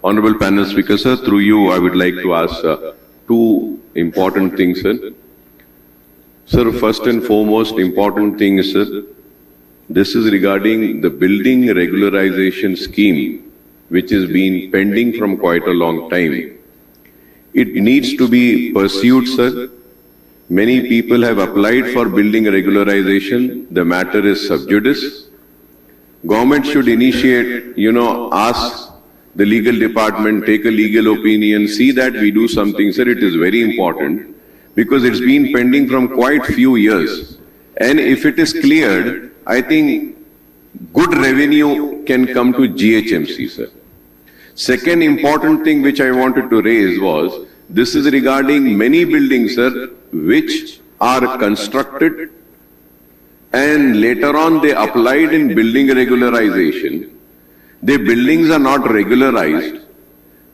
Honorable panel speaker, sir, through you, I would like to ask two important things, sir. Sir, first and foremost important thing is, sir, this is regarding the building regularization scheme, which has been pending from quite a long time. It needs to be pursued, sir. Many people have applied for building regularization. The matter is sub judice. Government should initiate, ask the legal department, take a legal opinion, see that we do something, sir. It is very important because it's been pending from quite few years. And if it is cleared, I think good revenue can come to GHMC, sir. Second important thing which I wanted to raise was, this is regarding many buildings, sir, which are constructed and later on they applied in building regularization. The buildings are not regularized,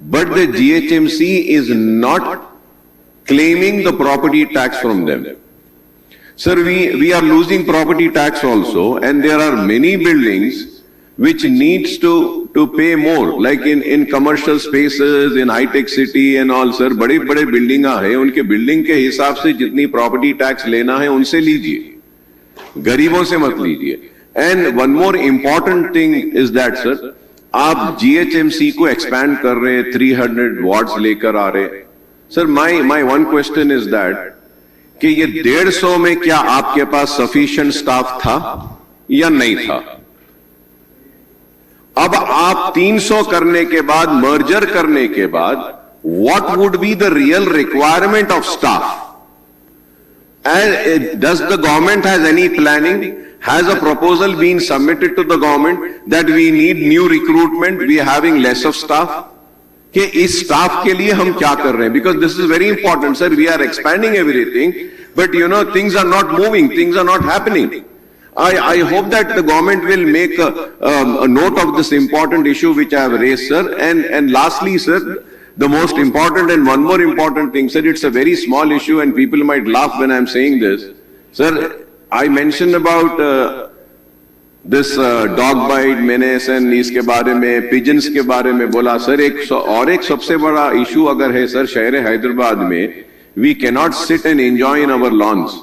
but the GHMC is not claiming the property tax from them. Sir, we are losing property tax also, and there are many buildings which needs to pay more, like in commercial spaces, in high-tech city and all, sir. बड़े बड़े building है, उनके building के हिसाब से जितनी property tax लेना है उनसे लीजिए, गरीबों से मत लीजिए. And one more important thing is that, sir, आप GHMC को expand कर रहे हैं, 300 wards लेकर आ रहे हैं. Sir, my one question is that, कि ये 150 में क्या आपके पास sufficient staff था या नहीं था? अब आप 300 करने के बाद, merger करने के बाद, what would be the real requirement of staff? And does the government has any planning? Has a proposal been submitted to the government that we need new recruitment, we are having less of staff? कि इस staff के लिए हम क्या कर रहे हैं? Because this is very important, sir. We are expanding everything, but things are not moving, things are not happening. I hope that the government will make a note of this important issue which I have raised, sir. And lastly, sir, the most important and one more important thing, sir, it's a very small issue and people might laugh when I'm saying this. Sir, I mentioned about this dog bite menace and इसके बारे में, pigeons के बारे में बोला. Sir, एक सबसे बड़ा issue अगर है, sir, शहर हैदराबाद में, we cannot sit and enjoy in our lawns.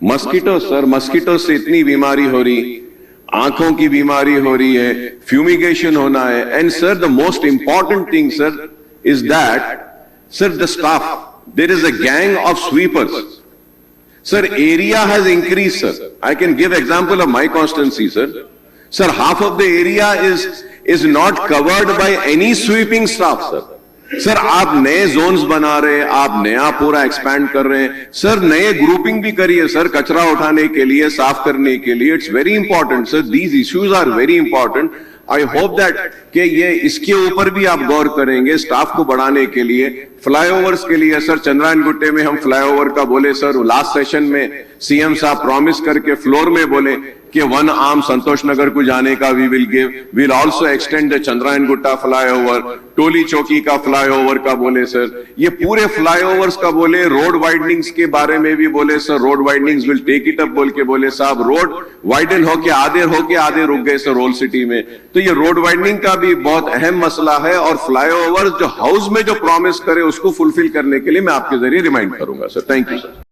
Mosquito, sir, mosquito से इतनी बीमारी हो रही, आंखों की बीमारी हो रही है, फ्यूमिगेशन होना है. And sir, the most important thing, sir, is that, sir, the staff, there is a gang of sweepers. Sir, area has increased, sir. I can give example of my constituency, sir. Sir, half of the area is not covered by any sweeping staff, sir. Sir, आप नए Jones बना रहे हैं, आप नया पूरा expand कर रहे हैं. सर, नए ग्रुपिंग भी करिए, सर, कचरा उठाने के लिए, साफ करने के लिए. It's very important, sir. These issues are very important. I hope that कि ये इसके ऊपर भी आप गौर करेंगे स्टाफ को बढ़ाने के लिए. फ्लाईओवर्स के लिए, सर, चंद्रायन गुट्टे में हम फ्लाईओवर का बोले, सर, लास्ट सेशन में सीएम साहब प्रॉमिस करके फ्लोर में बोले कि 1 आर्म संतोष नगर को जाने का we will give. Will also extend the Chandrayan Gutta flyover, Toli Chowki का फ्लाईओवर का बोले, सर. ये पूरे फ्लाईओवर्स का बोले. रोड वाइडनिंग्स के बारे में भी बोले, sir, road widenings will take it up बोल के बोले. साहब, रोड वाइडन होके आधे रुक गए, सर, ओल्ड सिटी में. तो ये रोड वाइडनिंग का भी बहुत अहम मसला है. और फ्लाईओवर जो हाउस में जो प्रॉमिस करे उसको फुलफिल करने के लिए मैं आपके जरिए रिमाइंड करूंगा, सर. Thank you, sir.